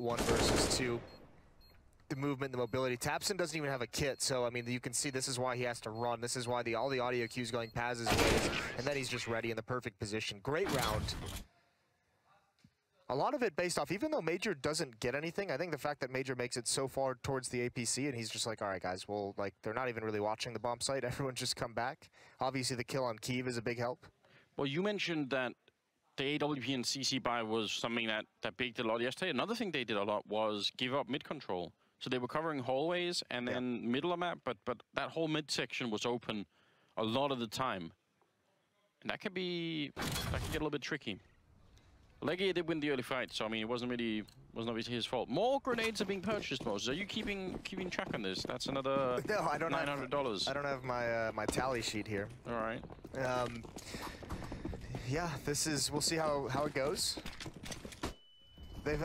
1 versus 2. The movement, the mobility. Tabson doesn't even have a kit, so I mean, you can see this is why he has to run. This is why all the audio cues going Paz's ways, and then he's just ready in the perfect position. Great round. A lot of it based off, even though Major doesn't get anything, I think the fact that Major makes it so far towards the APC, and he's just like, all right, guys, well, like, they're not even really watching the bomb site. Everyone just come back. Obviously, the kill on Kyiv is a big help. Well, you mentioned that the AWP and CC buy was something that Big did a lot yesterday. Another thing they did a lot was give up mid control. So they were covering hallways and then middle of map, but that whole mid section was open a lot of the time. And that can get a little bit tricky. Leggy did win the early fight, so I mean, it wasn't obviously his fault. More grenades are being purchased, Moses. Are you keeping track on this? That's another no, I don't $900. I don't have my my tally sheet here. All right. Yeah, this is. We'll see how it goes. There's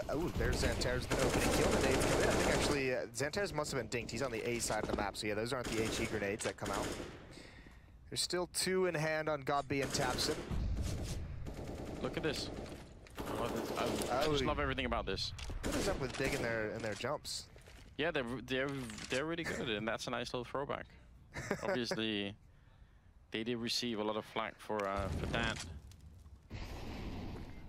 Xanter's with an opening kill. The nades come in. I think actually Xanter's must have been dinked. He's on the A side of the map, so yeah, those aren't the HE grenades that come out. There's still 2 in hand on Godby and Tabson. Look at this. I just love everything about this. What is up with Big in their jumps? Yeah, they're really good, and that's a nice little throwback. Obviously, they did receive a lot of flack for that.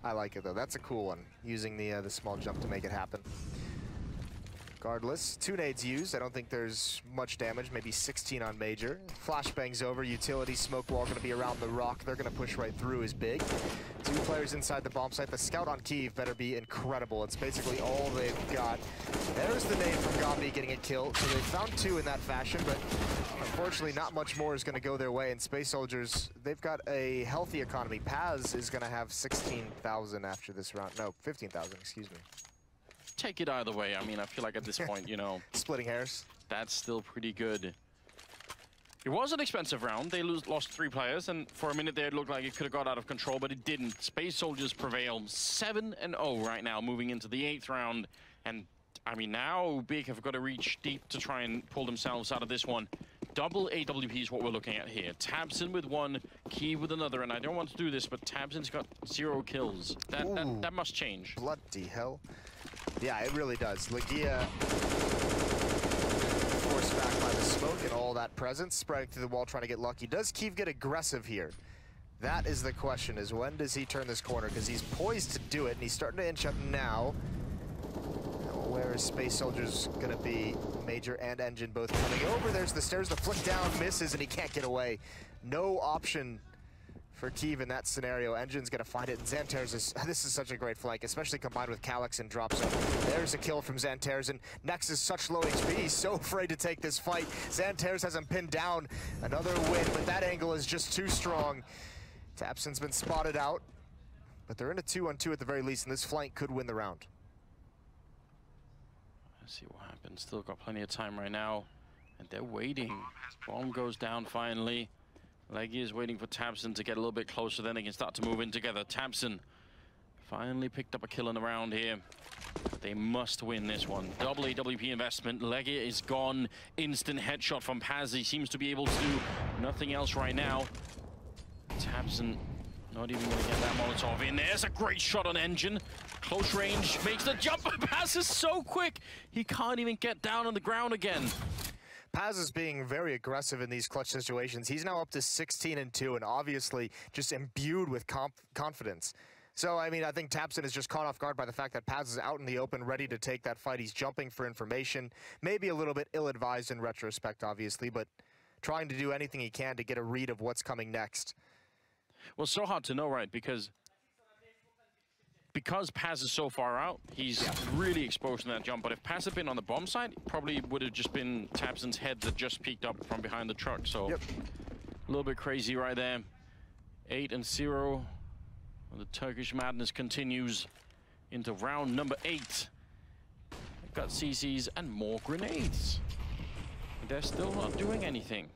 I like it though. That's a cool one. Using the small jump to make it happen. Regardless, 2 nades used. I don't think there's much damage. Maybe 16 on Major. Flashbangs over. Utility smoke wall going to be around the rock. They're going to push right through is Big. 2 players inside the bomb site. The scout on Kyiv better be incredible. It's basically all they've got. There's the nade from Godby getting a kill. So they found 2 in that fashion, but unfortunately not much more is going to go their way. And Space Soldiers, they've got a healthy economy. Paz is going to have 16,000 after this round. No, 15,000, excuse me. Take it either way. I mean, I feel like at this point, you know, splitting hairs. That's still pretty good. It was an expensive round. They lost 3 players, and for a minute there, it looked like it could have got out of control, but it didn't. Space Soldiers prevail 7-0 right now, moving into the 8th round. And I mean, now Big have got to reach deep to try and pull themselves out of this one. Double AWP is what we're looking at here. Tabson with 1, Kyiv with another, and I don't want to do this, but Tabson's got 0 kills. That must change. Bloody hell. Yeah, it really does. Legia forced back by the smoke and all that presence, spreading through the wall, trying to get lucky. Does Kyiv get aggressive here? That is the question, is when does he turn this corner? Because he's poised to do it, and he's starting to inch up now. Where is Space Soldiers going to be? Major and Engine both coming over. There's the stairs, the flick down, misses, and he can't get away. No option for Kyiv in that scenario. Engine's going to find it, and Xanter's this is such a great flank, especially combined with Calyx and drop zone. There's a kill from Xanter's, and Nex is such low HP. He's so afraid to take this fight. Xanter's has him pinned down. Another win, but that angle is just too strong. Tabson's been spotted out, but they're in a 2-on-2 at the very least, and this flank could win the round. Let's see what happens. Still got plenty of time right now, and they're waiting. Bomb goes down finally. Leggy is waiting for Tabson to get a little bit closer, then they can start to move in together. Tabson finally picked up a kill in the round here. They must win this one. Double AWP investment. Leggy is gone. Instant headshot from Paz. He seems to be able to do nothing else right now. Tabson not even going to get that Molotov in. There's a great shot on Engine. Close range, makes the jump. Paz is so quick, he can't even get down on the ground again. Paz is being very aggressive in these clutch situations. He's now up to 16-2 and obviously just imbued with confidence. So, I mean, I think Tabson is just caught off guard by the fact that Paz is out in the open, ready to take that fight. He's jumping for information. Maybe a little bit ill-advised in retrospect, obviously, but trying to do anything he can to get a read of what's coming next. Well, so hard to know, right? Because Paz is so far out, he's really exposed in that jump. But if Paz had been on the bomb side, it probably would have just been Tabson's head that just peeked up from behind the truck. So a little bit crazy right there. 8-0. The Turkish madness continues into round number 8. They've got CCs and more grenades. They're still not doing anything.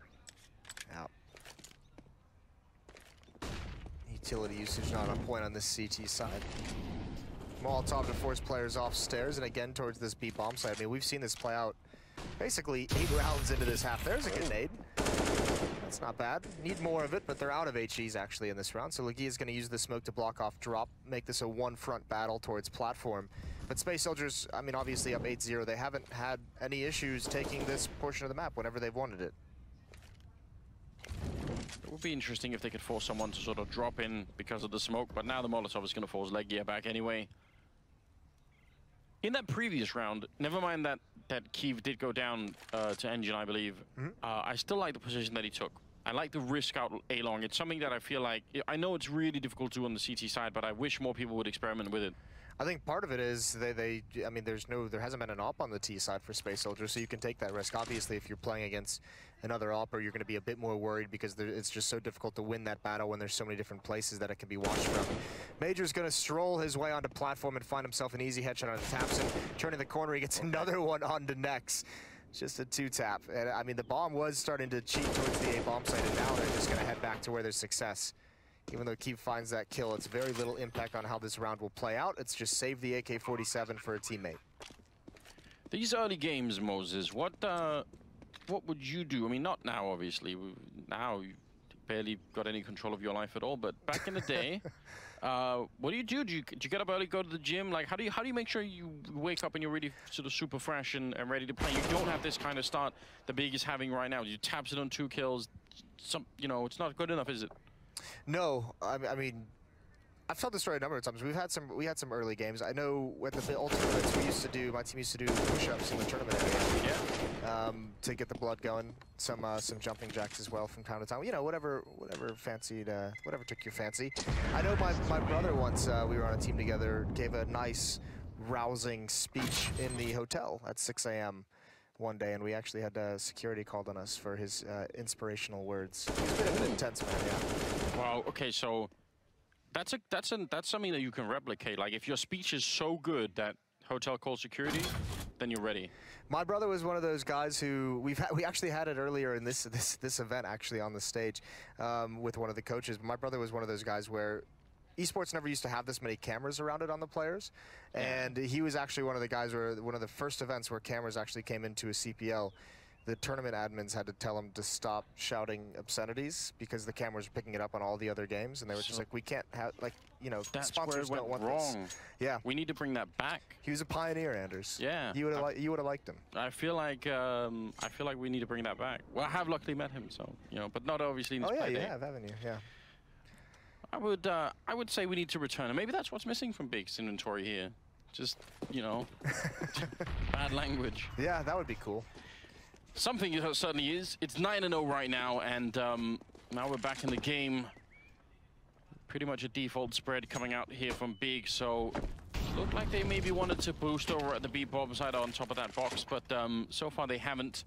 Utility usage not on point on this CT side. Molotov to force players off stairs and again towards this B bomb side. I mean, we've seen this play out basically 8 rounds into this half. There's a grenade. That's not bad. Need more of it, but they're out of HEs actually in this round. So Legia is going to use the smoke to block off drop, make this a one-front battle towards platform. But Space Soldiers, I mean, obviously up 8-0. They haven't had any issues taking this portion of the map whenever they've wanted it. It would be interesting if they could force someone to sort of drop in because of the smoke, but now the Molotov is going to force Legia back anyway. In that previous round, never mind that Kiev did go down to engine, I believe. I still like the position that he took. I like the risk out A-long. It's something that I feel like, I know it's really difficult to do on the CT side, but I wish more people would experiment with it. I think part of it is I mean, there hasn't been an op on the T side for Space Soldiers, so you can take that risk. Obviously, if you're playing against another opper, you're going to be a bit more worried because it's just so difficult to win that battle when there's so many different places that it can be watched from. Major's going to stroll his way onto platform and find himself an easy headshot on Tapson. Turning the corner, he gets another one onto Nex. Just a 2-tap. And I mean, the bomb was starting to cheat towards the A-bomb site, and now they're just going to head back to where there's success. Even though Keep finds that kill, it's very little impact on how this round will play out. It's just save the AK-47 for a teammate. These early games, Moses, what would you do? I mean, not now, obviously. Now you barely got any control of your life at all. But back in the day, what do you do? Do you get up early, go to the gym? Like, how do you make sure you wake up and you're really sort of super fresh and ready to play? You don't have this kind of start the Big is having right now. You taps it on 2 kills. You know, it's not good enough, is it? No, I mean, I've told this story a number of times. We had some early games. I know at the ultimate events my team used to do push-ups in the tournament area. Yeah. To get the blood going. Some jumping jacks as well from time to time. You know, whatever took your fancy. I know my brother once, we were on a team together, gave a nice, rousing speech in the hotel at 6 a.m. one day, and we actually had security called on us for his inspirational words. He's been a bit intense, man. Yeah. Wow. Okay, so that's something that you can replicate. Like, if your speech is so good that hotel calls security, then you're ready. My brother was one of those guys who we actually had it earlier in this event actually on the stage with one of the coaches. My brother was one of those guys where esports never used to have this many cameras around it on the players, and he was actually one of the guys where one of the first events where cameras actually came into a CPL. The tournament admins had to tell him to stop shouting obscenities because the cameras were picking it up on all the other games, and they were just like, we can't have, like, you know, sponsors don't want this. Yeah, we need to bring that back. He was a pioneer, Anders. Yeah, you would have liked him. I feel like we need to bring that back. Well, I have luckily met him, so you know, but not obviously in this play you day. have, haven't you? Yeah. I would say we need to return, and maybe that's what's missing from Big's inventory here. Just, you know, bad language. Yeah, that would be cool. Something it certainly is. It's 9-0 right now, and now we're back in the game. Pretty much a default spread coming out here from Big, so looked like they maybe wanted to boost over at the B-bomb side on top of that box, but so far they haven't.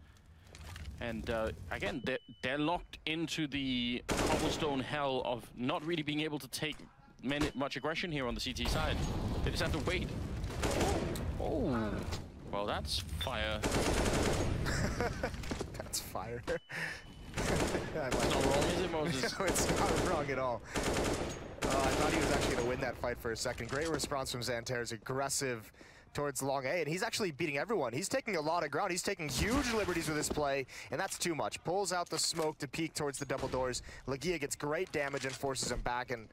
And again, they're locked into the cobblestone hell of not really being able to take much aggression here on the CT side. They just have to wait. Oh, well, that's fire. That's fire. It's not wrong, is it, Moses? No, it's not wrong at all. I thought he was actually going to win that fight for a second. Great response from Xanter's, aggressive towards long A, and he's actually beating everyone. He's taking a lot of ground. He's taking huge liberties with his play, and that's too much. Pulls out the smoke to peek towards the double doors. Legia gets great damage and forces him back, and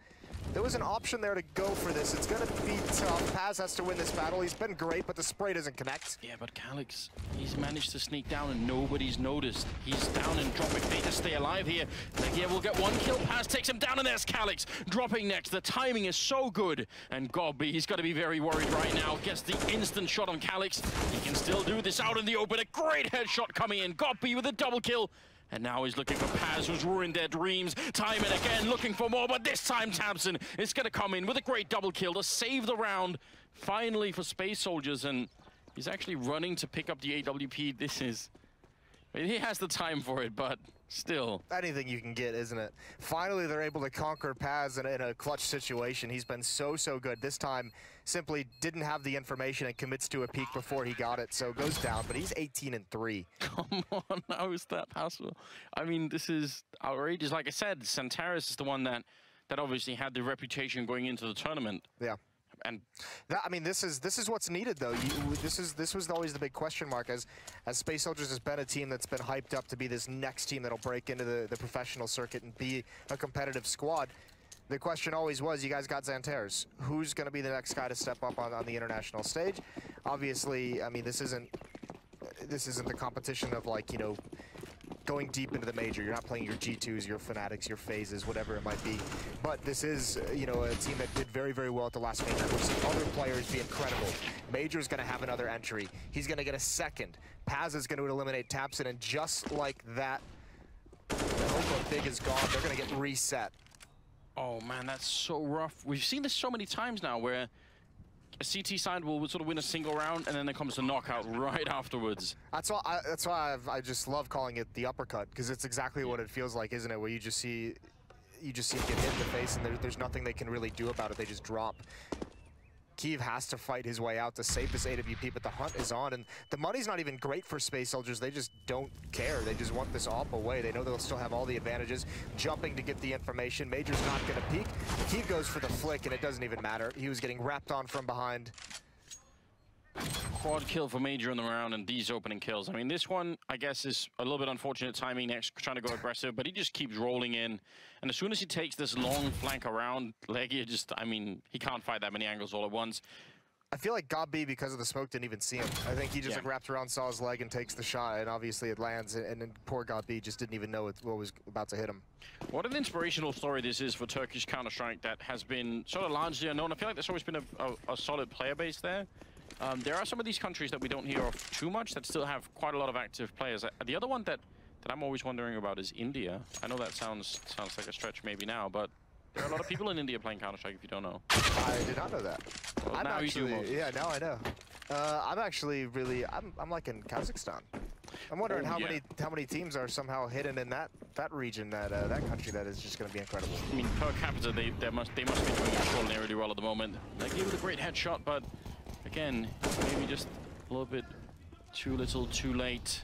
there was an option there to go for this. It's going to be tough. Paz has to win this battle. He's been great, but the spray doesn't connect. Yeah, but Calix, he's managed to sneak down and nobody's noticed. He's down and dropping. They just stay alive here. Legia will get 1 kill. Paz takes him down, and there's Calix dropping next. The timing is so good. And Gobby, he's got to be very worried right now. Gets the instant shot on Calix. He can still do this out in the open. A great headshot coming in. Gobby with a double kill. And now he's looking for Paz, who's ruined their dreams. Time and again, looking for more, but this time Tapson is going to come in with a great double kill to save the round, finally, for Space Soldiers. And he's actually running to pick up the AWP. This is... I mean, he has the time for it, but still. Anything you can get, isn't it? Finally, they're able to conquer Paz in a clutch situation. He's been so good. This time, simply didn't have the information and commits to a peek before he got it, so goes down. But he's 18-3. Come on, how is that possible? I mean, this is outrageous. Like I said, Xantaris is the one that obviously had the reputation going into the tournament. Yeah. And I mean, this is what's needed, though. This was always the big question mark, as Space Soldiers has been a team that's been hyped up to be this next team that'll break into the professional circuit and be a competitive squad. The question always was, you guys got Xantares. Who's going to be the next guy to step up on the international stage? Obviously, I mean, this isn't the competition of, like, you know, going deep into the major. You're not playing your G2s, your Fanatics, your Phases, whatever it might be. But this is, you know, a team that did very, very well at the last major. We've seen other players be incredible. Major's going to have another entry. He's going to get a second. Paz is going to eliminate Tapson, and just like that, the hope of Big is gone. They're going to get reset. oh man, that's so rough. We've seen this so many times now, where a CT side will sort of win a single round, and then there comes a knockout right afterwards. That's why I just love calling it the uppercut, because it's exactly what it feels like, isn't it? Where you just see him get hit in the face, and there's nothing they can really do about it. They just drop. Kiev has to fight his way out to save this AWP, but the hunt is on, and the money's not even great for Space Soldiers. They just don't care. They just want this AWP away. They know they'll still have all the advantages. Jumping to get the information. Major's not going to peek. Kiev goes for the flick, and it doesn't even matter. He was getting wrapped on from behind. Quad kill for Major in the round, and these opening kills. I mean, this one, I guess, is a little bit unfortunate timing next, trying to go aggressive, but he just keeps rolling in. And as soon as he takes this long flank around, Legia just, I mean, he can't fight that many angles all at once. I feel like Gobby, because of the smoke, didn't even see him. I think he just like wraps around, saw his leg, and takes the shot, and obviously it lands, and then poor Gobby just didn't even know what was about to hit him. What an inspirational story this is for Turkish Counter-Strike that has been sort of largely unknown. I feel like there's always been a solid player base there. There are some of these countries that we don't hear of too much that still have quite a lot of active players. The other one that I'm always wondering about is India. I know that sounds like a stretch maybe now, but there are a lot of people in India playing Counter-Strike, if you don't know. I did not know that. Well, now actually, you do. Yeah, now I know. I'm actually really, I'm like in Kazakhstan. I'm wondering how many teams are somehow hidden in that region, that country that is just going to be incredible. I mean, per capita, they must be doing extraordinarily well at the moment. They gave it a great headshot, but again, maybe just a little bit too little, too late.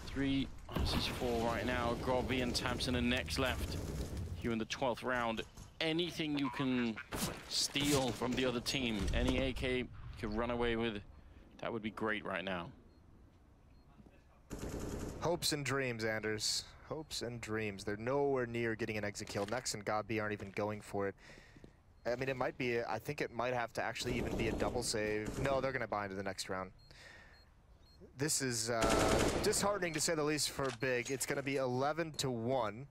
3, this is 4 right now. Gobby and Tapson are next left. Here in the 12th round. Anything you can steal from the other team, any AK you can run away with, that would be great right now. Hopes and dreams, Anders. Hopes and dreams. They're nowhere near getting an exit kill. Nex and Gobby aren't even going for it. I mean, it might be, I think it might have to actually even be a double save. No, they're going to buy into the next round. This is disheartening to say the least for Big. It's going to be 11-1.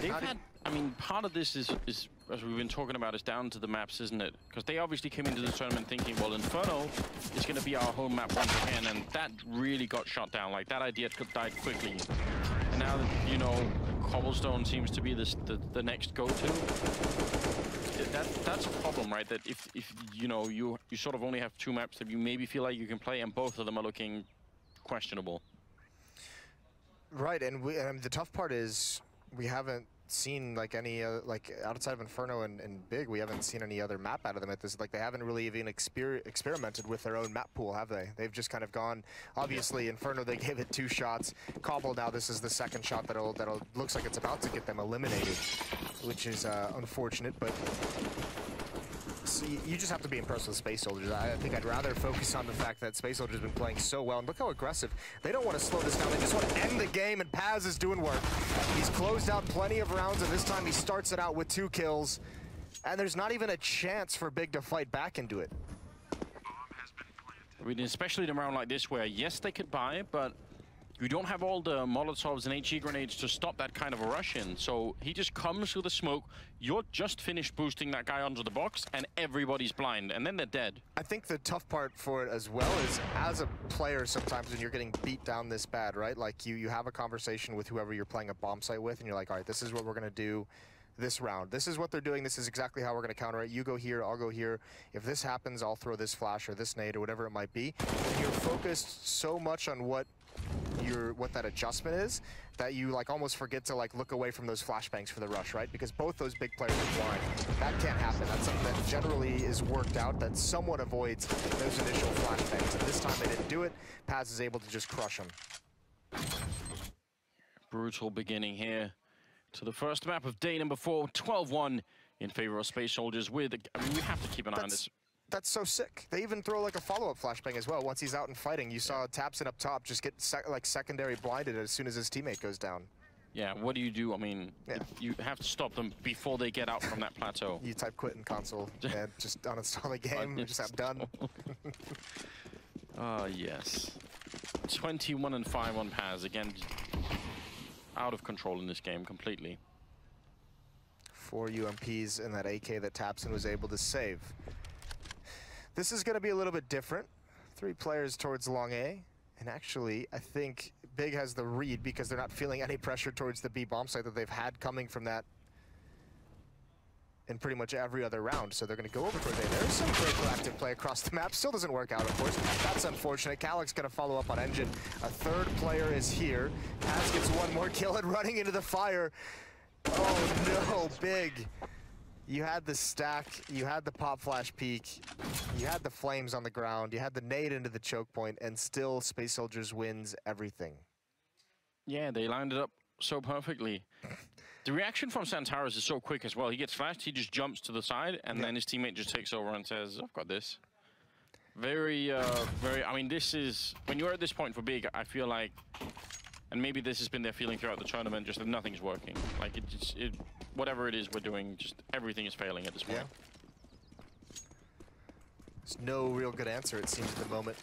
They've had, I mean, part of this is, as we've been talking about, is down to the maps, isn't it? Because they obviously came into the tournament thinking, well, Inferno is going to be our home map once again, and that really got shot down. Like, that idea died quickly. And now, you know, Cobblestone seems to be the next go-to. That's a problem, right? That if you know, you sort of only have 2 maps that you maybe feel like you can play, and both of them are looking questionable. Right, and the tough part is we haven't seen like any like outside of Inferno and Big, we haven't seen any other map out of them at this. Like, they haven't really even experimented with their own map pool, have they? They've just kind of gone. Obviously, Inferno, they gave it 2 shots. Cobble, now this is the 2nd shot that'll looks like it's about to get them eliminated, which is unfortunate. But see, you just have to be impressed with Space Soldiers. I think I'd rather focus on the fact that Space Soldiers have been playing so well, and look how aggressive. They don't want to slow this down. They just want to end the game, and Paz is doing work. He's closed out plenty of rounds, and this time he starts it out with 2 kills, and there's not even a chance for Big to fight back into it. I mean, especially in a round like this where, yes, they could buy it, but you don't have all the Molotovs and HE grenades to stop that kind of a rush in. So he just comes through the smoke. You're just finished boosting that guy onto the box, and everybody's blind, and then they're dead. I think the tough part for it as well is, as a player, sometimes when you're getting beat down this bad, right? Like, you have a conversation with whoever you're playing a bomb site with, and you're like, all right, this is what we're going to do this round. This is what they're doing. This is exactly how we're going to counter it. You go here, I'll go here. If this happens, I'll throw this flash or this nade or whatever it might be. And you're focused so much on what that adjustment is that you like almost forget to like look away from those flashbangs for the rush, right? Because both those big players are blind. That can't happen. That's something that generally is worked out, that somewhat avoids those initial flashbangs. And this time they didn't do it. Paz is able to just crush them. Brutal beginning here to the first map of day number 4. 12-1 in favor of Space Soldiers with... I mean, we have to keep an eye on this. That's so sick. They even throw like a follow-up flashbang as well. Once he's out and fighting, you saw Tabson up top just get like secondary blinded as soon as his teammate goes down. Yeah, what do you do? I mean, you have to stop them before they get out from that plateau. You type quit in console and just uninstall the game. Just have done. Yes. 21-5 on Paz. Again, out of control in this game completely. 4 UMPs in that AK that Tabson was able to save. This is going to be a little bit different. 3 players towards long A. And actually, I think Big has the read because they're not feeling any pressure towards the B bomb site that they've had coming from that in pretty much every other round. So they're going to go over towards A. There's some great proactive play across the map. Still doesn't work out, of course. That's unfortunate. Calic's going to follow up on Engine. A 3rd player is here. Paz gets 1 more kill and running into the fire. Oh no, Big. You had the stack, you had the pop flash peek, you had the flames on the ground, you had the nade into the choke point, and still Space Soldiers wins everything. Yeah, they lined it up so perfectly. The reaction from Santaris is so quick as well. He gets flashed, he just jumps to the side, and then his teammate just takes over and says, I've got this. Very, I mean, this is, when you're at this point for Big, I feel like, and maybe this has been their feeling throughout the tournament, just that nothing's working. Like, whatever it is we're doing, just everything is failing at this point. Yeah. There's no real good answer, it seems, at the moment.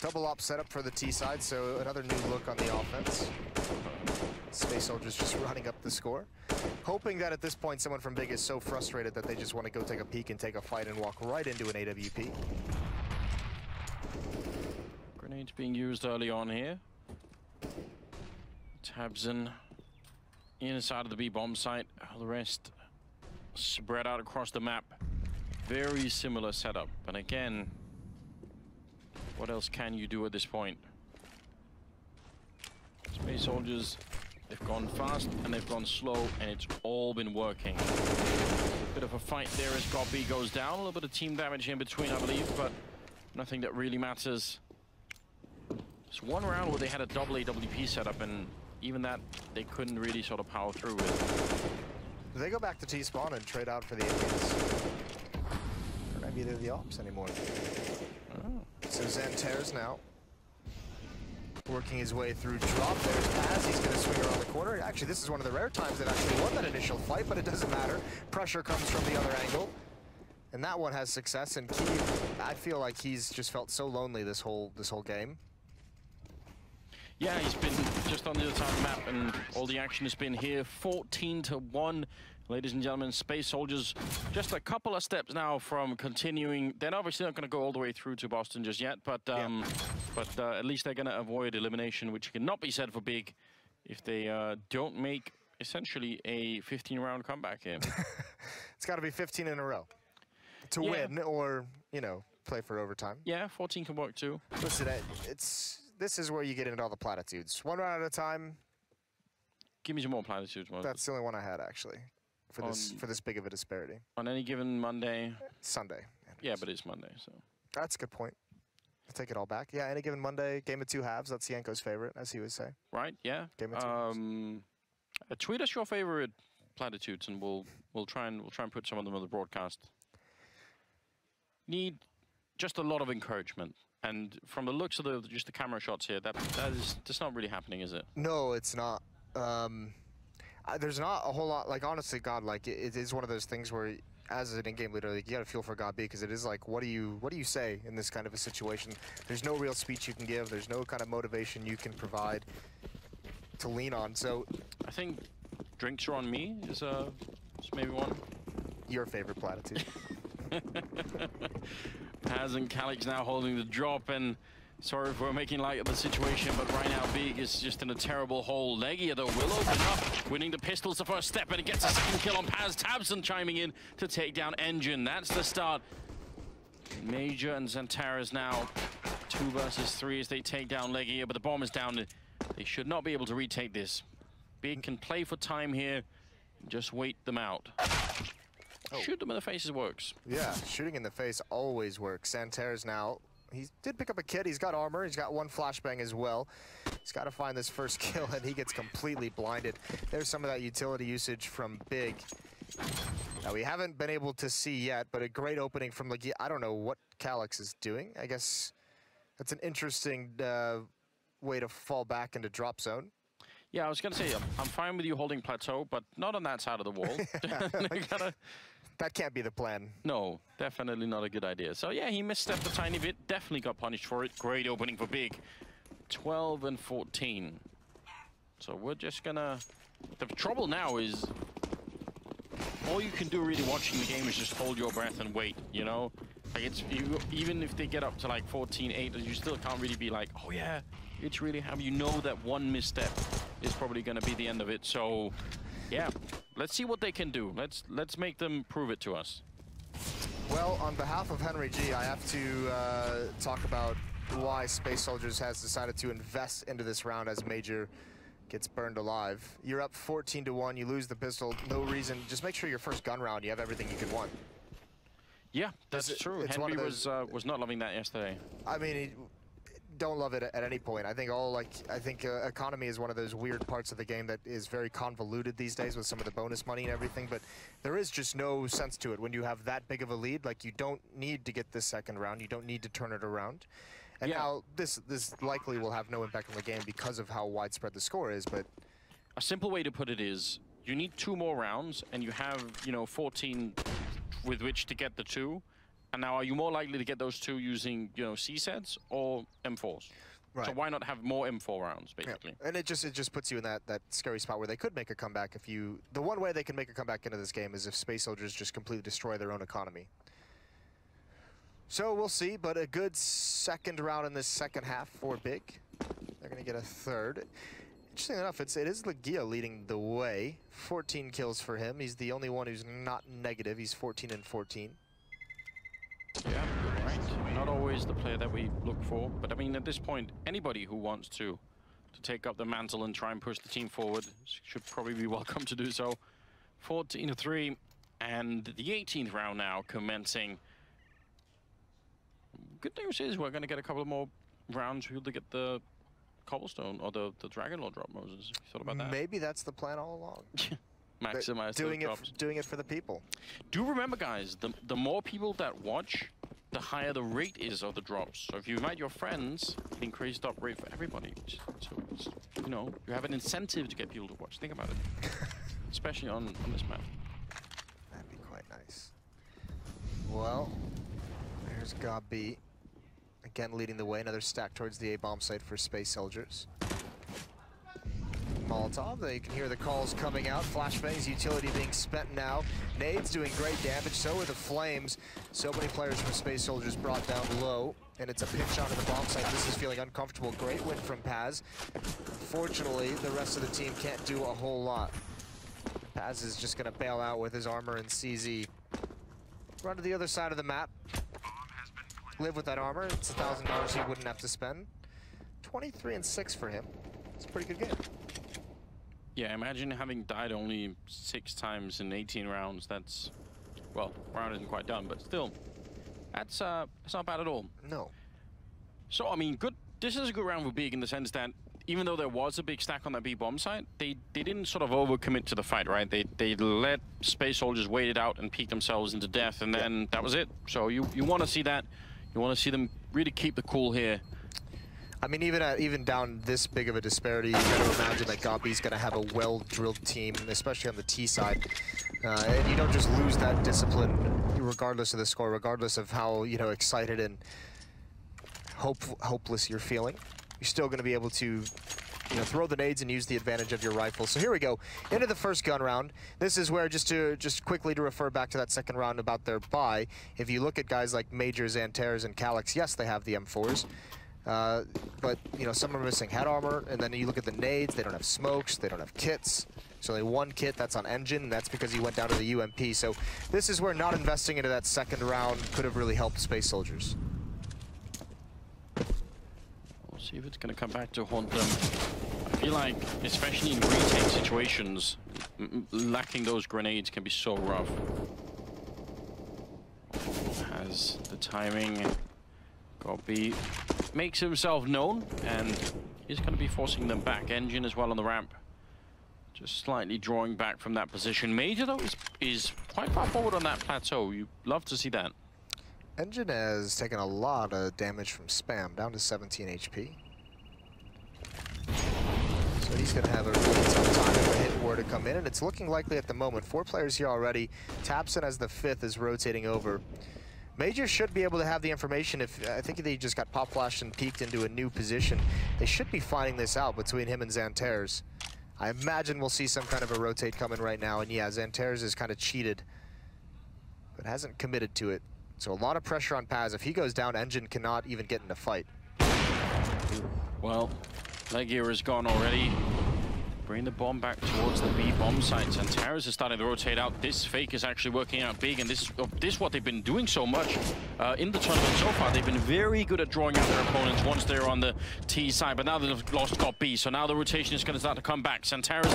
Double op setup for the T side, so another new look on the offense. Space Soldiers just running up the score. Hoping that at this point someone from Big is so frustrated that they just want to go take a peek and take a fight and walk right into an AWP. Grenades being used early on here. Tabson inside of the B bomb site. The rest spread out across the map. Very similar setup. But again, what else can you do at this point? Space Soldiers, they've gone fast and they've gone slow, and it's all been working. A bit of a fight there as Gobi goes down. A little bit of team damage in between, I believe, but nothing that really matters. It's 1 round where they had a double AWP setup, and even that, they couldn't really sort of power through with. Do they go back to T-spawn and trade out for the aliens? Or maybe they're the ops anymore. Oh. So Xantares now working his way through drop. There's Paz. He's going to swing around the corner. Actually, this is one of the rare times they've actually won that initial fight, but it doesn't matter. Pressure comes from the other angle. And that one has success. And Keeve, I feel like he's just felt so lonely this whole game. Yeah, he's been just on the other side of the map, and all the action has been here. 14-1, ladies and gentlemen. Space Soldiers just a couple of steps now from continuing. They're obviously not going to go all the way through to Boston just yet, but at least they're going to avoid elimination, which cannot be said for Big if they don't make essentially a 15-round comeback here. It's got to be 15 in a row to win, or, you know, play for overtime. Yeah, 14 can work too. Listen, this is where you get into all the platitudes. 1 round at a time. Give me some more platitudes, Moses. That's the only one I had, actually, for this big of a disparity. On any given Monday? Sunday. Yeah, but it's Monday, so. That's a good point. I'll take it all back. Yeah, any given Monday, game of 2 halves. That's Yanko's favorite, as he would say. Right, yeah. Game of 2 halves. Tweet us your favorite platitudes, and we'll try and put some of them on the broadcast. Need just a lot of encouragement. And from the looks of just the camera shots here, that's not really happening, is it? No, it's not. There's not a whole lot. Like, honestly, God, like it is one of those things where, as an in-game leader, like, you got to feel for God B, because it is like, what do you say in this kind of a situation? There's no real speech you can give. There's no kind of motivation you can provide to lean on. So I think drinks are on me is maybe one. Your favorite platitude. Paz and Calic's now holding the drop, and sorry for making light of the situation, but right now Big is just in a terrible hole. Legia, though, will open up, winning the pistols the first step, and it gets a second kill on Paz. Tabson chiming in to take down Engine. That's the start. Major and Xantares now 2 versus 3 as they take down Legia, but the bomb is down. They should not be able to retake this. Big can play for time here, just wait them out. Oh. Shoot them in the faces works. Yeah, shooting in the face always works. Xantares now, he did pick up a kit. He's got armor. He's got 1 flashbang as well. He's got to find this first kill, and he gets completely blinded. There's some of that utility usage from Big. Now, we haven't been able to see yet, but a great opening from Legia. I don't know what Calyx is doing. I guess that's an interesting way to fall back into drop zone. Yeah, I was going to say, I'm fine with you holding plateau, but not on that side of the wall. That can't be the plan. No, definitely not a good idea. So yeah, he misstepped a tiny bit, definitely got punished for it. Great opening for Big. 12 and 14. So we're just gonna... The trouble now is, all you can do really watching the game is just hold your breath and wait, you know? Like it's, even if they get up to like 14-8, you still can't really be like, oh yeah, it's really happening. You know that one misstep is probably gonna be the end of it. So yeah, let's see what they can do. Let's make them prove it to us. Well, on behalf of Henry G, I have to talk about why Space Soldiers has decided to invest into this round as Major gets burned alive. You're up 14-1, you lose the pistol, no reason. Just make sure your first gun round, you have everything you could want. Yeah, that's true. Henry was not loving that yesterday. I mean, don't love it at any point. I think economy is one of those weird parts of the game that is very convoluted these days with some of the bonus money and everything, but there is just no sense to it when you have that big of a lead. Like, you don't need to get this second round, you don't need to turn it around. And now this likely will have no impact on the game because of how widespread the score is, but... A simple way to put it is, you need 2 more rounds, and you have, 14 with which to get the 2. And now, are you more likely to get those 2 using, C sets or M4s? Right. So why not have more M4 rounds, basically? Yeah. And it just puts you in that scary spot where they could make a comeback if you... The one way they can make a comeback into this game is if Space Soldiers just completely destroy their own economy. So we'll see, but a good second round in this second half for Big. They're going to get a third. Interesting enough, it is Legia leading the way. 14 kills for him. He's the only one who's not negative. He's 14 and 14. Yeah, you're right. Not always the player that we look for, but I mean, at this point, anybody who wants to take up the mantle and try and push the team forward should probably be welcome to do so. 14-3, and the 18th round now commencing. Good news is we're going to get a couple of more rounds to get the cobblestone or the Dragon Lord drop, Moses. You thought about that? Maybe that's the plan all along. Maximize doing it for the people. Do remember, guys, the more people that watch, the higher the rate is of the drops. So if you invite your friends, it increases drop rate for everybody. So it's, you have an incentive to get people to watch. Think about it, especially on this map. That'd be quite nice. Well, there's Gabi. Again, leading the way. Another stack towards the A-bomb site for Space Soldiers. Molotov, they can hear the calls coming out. Flashbangs, utility being spent now. Nades doing great damage, so are the flames. So many players from Space Soldiers brought down low, and it's a pinch on the bomb site. This is feeling uncomfortable. Great win from Paz. Fortunately, the rest of the team can't do a whole lot. Paz is just going to bail out with his armor and CZ. Run to the other side of the map. Live with that armor. It's $1,000 he wouldn't have to spend. 23 and 6 for him. It's a pretty good game. Yeah, imagine having died only 6 times in 18 rounds. That's, well, round isn't quite done, but still, that's not bad at all. No. So I mean, good. This is a good round for Big in the sense that even though there was a big stack on that B bomb site, they didn't sort of overcommit to the fight, right? They let Space Soldiers wait it out and peek themselves into death, and then that was it. So you want to see that. You want to see them really keep the cool here. I mean, even down this big of a disparity, you got to imagine that Gabi's going to have a well-drilled team, especially on the T side. And you don't just lose that discipline regardless of the score, regardless of how, excited and hopeless you're feeling. You're still going to be able to, throw the nades and use the advantage of your rifle. So here we go, into the first gun round. This is where, just quickly to refer back to that second round about their buy, if you look at guys like Major, Xantares, and Calyx, yes, they have the M4s. But, some are missing head armor, and then you look at the nades, they don't have smokes, they don't have kits. There's only one kit that's on engine, and that's because he went down to the UMP. So this is where not investing into that second round could have really helped Space Soldiers. We'll see if it's going to come back to haunt them. I feel like, especially in retake situations, lacking those grenades can be so rough. Has the timing. Gabi makes himself known, and he's going to be forcing them back. Engine as well on the ramp. Just slightly drawing back from that position. Major, though, is quite far forward on that plateau. You love to see that. Engine has taken a lot of damage from spam, down to 17 HP. So he's going to have a really tough time if a hit were to come in, and it's looking likely at the moment. 4 players here already. Tapson as the 5th is rotating over. Major should be able to have the information if, I think they just got pop flashed and peeked into a new position. They should be finding this out between him and Xantares. I imagine we'll see some kind of a rotate coming right now, and yeah, Xantares is kind of cheated, but hasn't committed to it. So a lot of pressure on Paz. If he goes down, Engine cannot even get in a fight. Well, Legia is gone already. Bring the bomb back towards the B bomb site. Xantares is starting to rotate out. This fake is actually working out big, and this is what they've been doing so much in the tournament so far. They've been very good at drawing out their opponents once they're on the T side, but now they've got B, so now the rotation is going to start to come back. Xantares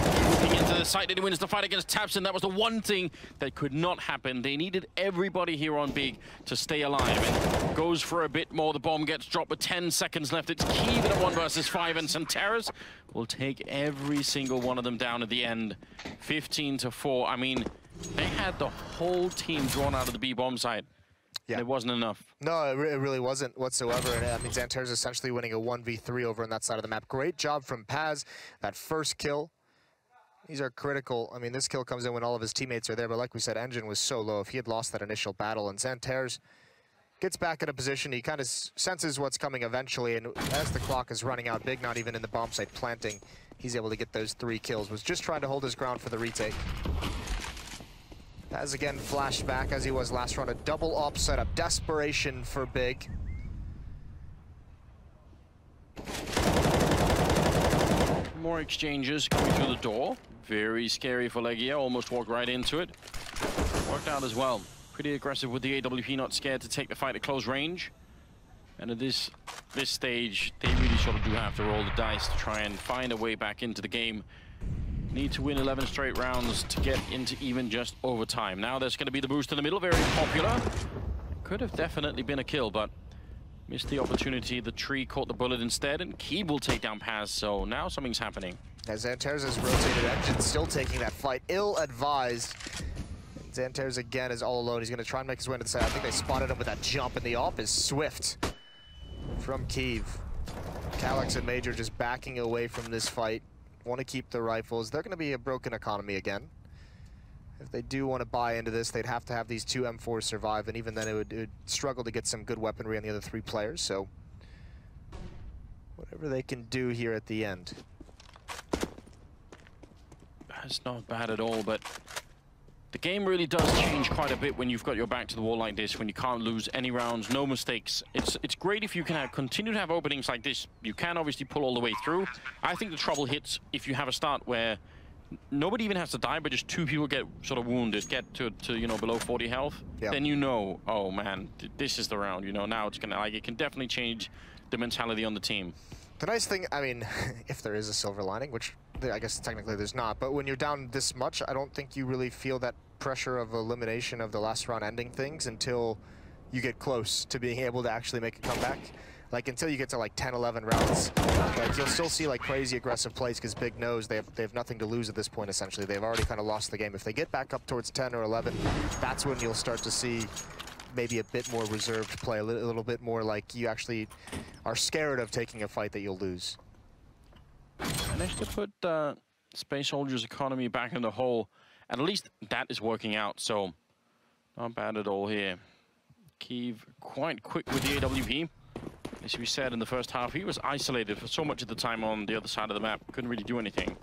looking into the site, and he wins the fight against Tapson. That was the one thing that could not happen. They needed everybody here on big to stay alive, and goes for a bit more. The bomb gets dropped with 10 seconds left. It's key to the 1 versus 5, and Xantares will take every single one of them down at the end. 15-4. I mean, they had the whole team drawn out of the B bomb site. Yeah. It wasn't enough. No, it really wasn't whatsoever. And I mean, Xantares essentially winning a 1v3 over on that side of the map. Great job from Paz. That first kill. These are critical. I mean, this kill comes in when all of his teammates are there. But like we said, Engine was so low. If he had lost that initial battle, and Xantares gets back in a position, he kind of senses what's coming eventually, and as the clock is running out, Big not even in the bomb site planting, he's able to get those 3 kills. Was just trying to hold his ground for the retake. As again flashed back as he was last round, a double op setup. Desperation for Big. More exchanges coming through the door. Very scary for Legia, almost walked right into it. Worked out as well. Pretty aggressive with the AWP, not scared to take the fight at close range. And at this stage, they really sort of do have to roll the dice to try and find a way back into the game. Need to win 11 straight rounds to get into even just overtime. Now there's going to be the boost in the middle, very popular. Could have definitely been a kill, but missed the opportunity. The tree caught the bullet instead, and Keeb will take down Paz, so now something's happening. As Xantares has rotated, Engine still taking that fight, ill-advised. Xantares again is all alone. He's going to try and make his way into the side. I think they spotted him with that jump, and the op is swift from Keeb. Calyx and Major just backing away from this fight. Want to keep the rifles. They're going to be a broken economy again. If they do want to buy into this, they'd have to have these 2 M4s survive, and even then it would struggle to get some good weaponry on the other 3 players, so whatever they can do here at the end. That's not bad at all, but the game really does change quite a bit when you've got your back to the wall like this, when you can't lose any rounds, no mistakes. It's great if you can continue to have openings like this. You can obviously pull all the way through. I think the trouble hits if you have a start where nobody even has to die, but just 2 people get sort of wounded, get to you know, below 40 health. Yep. Then you know, oh man, this is the round. You know, now it's gonna, like, it can definitely change the mentality on the team. The nice thing, I mean, if there is a silver lining, which I guess technically there's not, but when you're down this much, I don't think you really feel that pressure of elimination of the last round ending things until you get close to being able to actually make a comeback. Like, until you get to like 10, 11 rounds, like, you'll still see like crazy aggressive plays because Big knows they have nothing to lose at this point, essentially. They've already kind of lost the game. If they get back up towards 10 or 11, that's when you'll start to see maybe a bit more reserved play, a little bit more like you actually are scared of taking a fight that you'll lose. Managed to put Space Soldier's economy back in the hole, and at least that is working out, so not bad at all here. Keeb quite quick with the AWP. As we said in the first half, he was isolated for so much of the time on the other side of the map. Couldn't really do anything.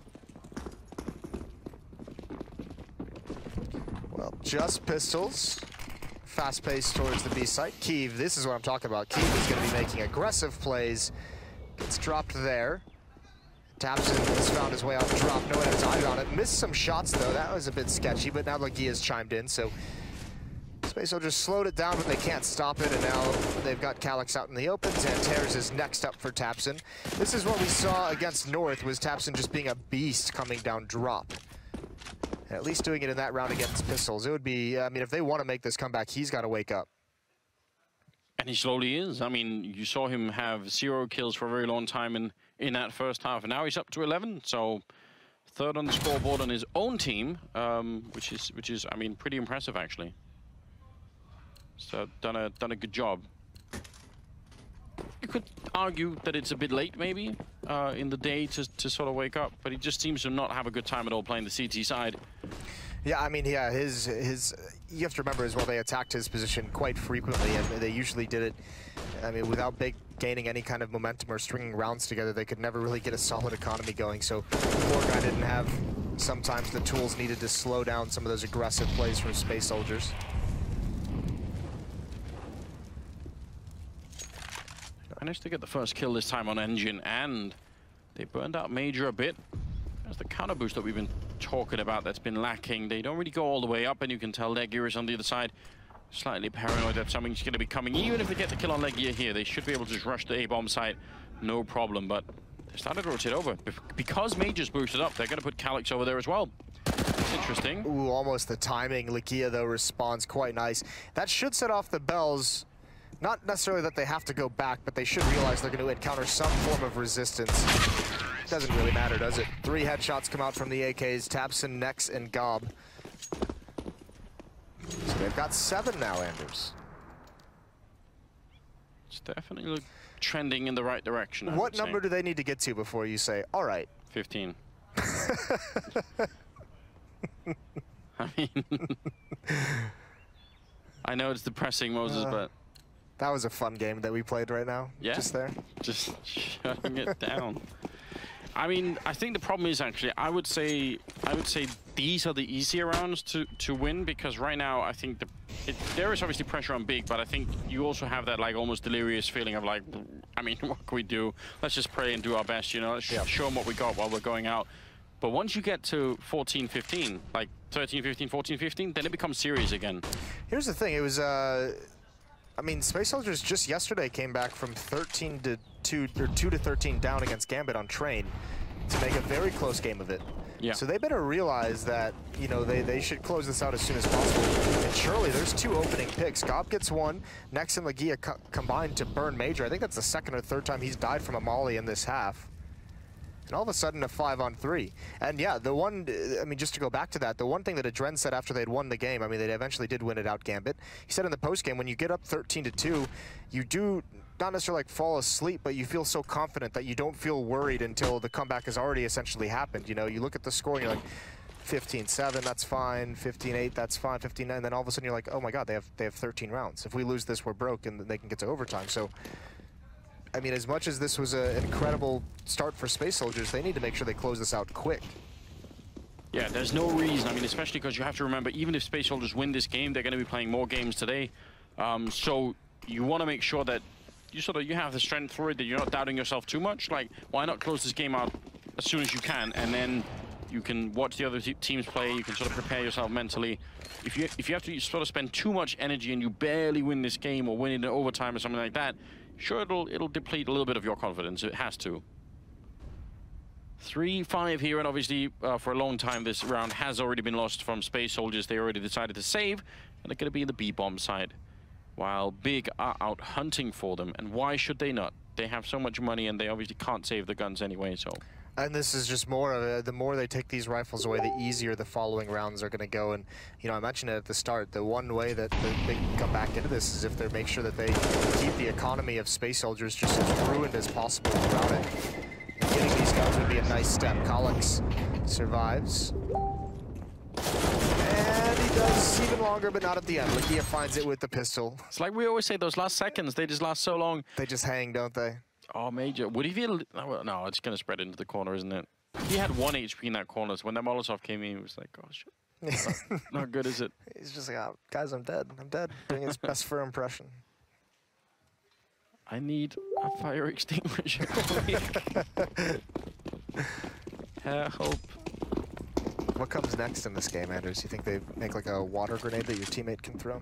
Well, just pistols. Fast pace towards the B site. Keeb, this is what I'm talking about. Keeb is going to be making aggressive plays. Gets dropped there. Tapson has found his way out the drop. No one has eyes on it. Missed some shots, though. That was a bit sketchy, but now Legia's chimed in, so Space Soldiers slowed it down, but they can't stop it, and now they've got Calyx out in the open. Xantares is next up for Tapson. This is what we saw against North, was Tapson just being a beast coming down drop. And at least doing it in that round against pistols. It would be, I mean, if they want to make this comeback, he's got to wake up. And he slowly is. I mean, you saw him have 0 kills for a very long time in that first half, and now he's up to 11, so Third on the scoreboard on his own team, which is I mean pretty impressive actually. So done a good job. You could argue that it's a bit late maybe in the day to sort of wake up, but he just seems to not have a good time at all playing the CT side. Yeah, I mean, yeah, his you have to remember as well, they attacked his position quite frequently, and they usually did it, I mean, without gaining any kind of momentum or stringing rounds together. They could never really get a solid economy going, so the poor guy didn't have sometimes the tools needed to slow down some of those aggressive plays from Space Soldiers. Managed to get the first kill this time on Engine, and they burned out Major a bit. There's the counter boost that we've been talking about that's been lacking. They don't really go all the way up, and you can tell Legia is on the other side, slightly paranoid that something's going to be coming. Even if they get the kill on Legia here, they should be able to just rush the A-bomb site, no problem. But they started to rotate over. Because Major's boosted up, they're going to put Calyx over there as well. That's interesting. Ooh, almost the timing. Legia, though, responds quite nice. That should set off the bells. Not necessarily that they have to go back, but they should realize they're going to encounter some form of resistance. Doesn't really matter, does it? 3 headshots come out from the AKs, Tabson, Nex, and Gob. So they've got 7 now, Anders. It's definitely trending in the right direction. What number do they need to get to before you say, all right? 15. I mean, I know it's depressing, Moses, but... That was a fun game that we played right now. Yeah. Just there. Just shutting it down. I mean, I think the problem is actually, I would say these are the easier rounds to win, because right now I think there is obviously pressure on Big, but I think you also have that like almost delirious feeling of like, I mean, what can we do? Let's just pray and do our best, you know. Let's show them what we got while we're going out. But once you get to 14, 15, like 13, 15, 14, 15, then it becomes serious again. Here's the thing. It was I mean, Space Soldiers just yesterday came back from 13 to 2 or 2 to 13 down against Gambit on Train to make a very close game of it. Yeah. So they better realize that, you know, they should close this out as soon as possible. And surely there's 2 opening picks. Gob gets 1, Nex and Legia combined to burn Major. I think that's the 2nd or 3rd time he's died from a molly in this half. And all of a sudden, a 5-on-3. And yeah, the one, I mean, just to go back to that, the one thing that Adren said after they'd won the game, I mean, they eventually did win it out Gambit. He said in the postgame, when you get up 13 to 2, you do not necessarily like fall asleep, but you feel so confident that you don't feel worried until the comeback has already essentially happened. You know, you look at the score and you're like, 15-7, that's fine. 15-8, that's fine. 15-9, and then all of a sudden you're like, oh my God, they have 13 rounds. If we lose this, we're broke, and they can get to overtime. So, I mean, as much as this was an incredible start for Space Soldiers, they need to make sure they close this out quick. Yeah, there's no reason. I mean, especially because you have to remember, even if Space Soldiers win this game, they're going to be playing more games today. So you want to make sure that you have the strength for it, that you're not doubting yourself too much. Like, why not close this game out as soon as you can, and then you can watch the other teams play. You can sort of prepare yourself mentally. If you have to sort of spend too much energy and you barely win this game or win it in overtime or something like that, sure, it'll deplete a little bit of your confidence. It has to. 3-5 here, and obviously for a long time this round has already been lost from Space Soldiers. They already decided to save, and they're going to be in the B-bomb side, while Big are out hunting for them. And why should they not? They have so much money, and they obviously can't save the guns anyway, so... And this is just more of a, the more they take these rifles away, the easier the following rounds are going to go. And, you know, I mentioned it at the start, the one way that they can come back into this is if they make sure that they keep the economy of Space Soldiers just as ruined as possible throughout it. And getting these guns would be a nice step. Calyx survives. And he does even longer, but not at the end. Legia finds it with the pistol. It's like we always say, those last seconds, they just last so long. They just hang, don't they? Oh, Major. Would he feel... No, it's going to spread into the corner, isn't it? He had 1 HP in that corner, so when that Molotov came in, he was like, oh, shit. Not good, is it? He's just like, oh, guys, I'm dead. I'm dead. Doing his best for impression. I need a fire extinguisher. Help. What comes next in this game, Anders? You think they make like a water grenade that your teammate can throw?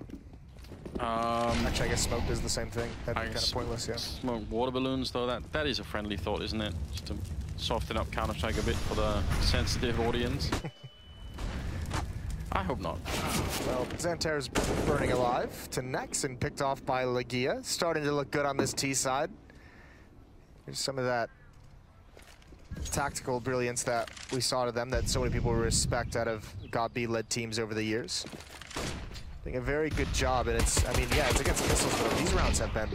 Actually, I guess smoke is the same thing. That'd be kind of pointless, yeah. Smoke water balloons, though, that is a friendly thought, isn't it? Just to soften up Counter-Strike a bit for the sensitive audience. I hope not. Well, Xanter's burning alive to Nex and picked off by Legia. Starting to look good on this T side. There's some of that tactical brilliance that we saw to them that so many people respect out of God B-led teams over the years. Doing a very good job, and it's, I mean, yeah, it's against missiles, but these rounds have been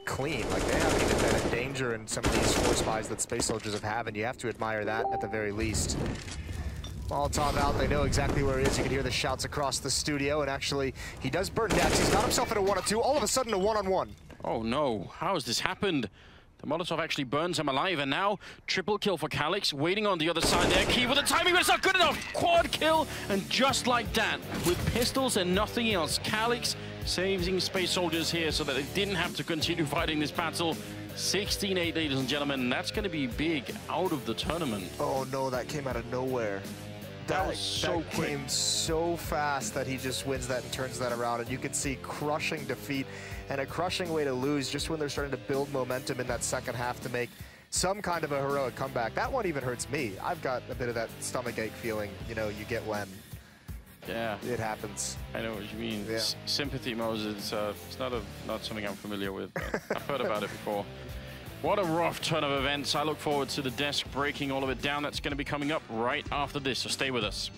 clean. Like, they haven't even been in danger in some of these force buys that Space Soldiers have had, and you have to admire that at the very least. Molotov out, they know exactly where he is. You can hear the shouts across the studio, and actually, he does burn nets. He's got himself in a 1-on-2, all of a sudden a 1-on-1. Oh no, how has this happened? The Molotov actually burns him alive, and now triple kill for Calyx, waiting on the other side there. Key with the timing, but it's not good enough. Quad kill, and just like that, with pistols and nothing else, Calyx saving Space Soldiers here so that they didn't have to continue fighting this battle. 16-8, ladies and gentlemen, that's going to be big out of the tournament. Oh no, that came out of nowhere. That was so quick. Came so fast that he just wins that and turns that around, and you can see crushing defeat and a crushing way to lose just when they're starting to build momentum in that second half to make some kind of a heroic comeback. That one even hurts me. I've got a bit of that stomach ache feeling, you know, you get when it happens. I know what you mean. Yeah. Sympathy, Moses, it's not something I'm familiar with, but I've heard about it before. What a rough turn of events. I look forward to the desk breaking all of it down. That's going to be coming up right after this, so stay with us.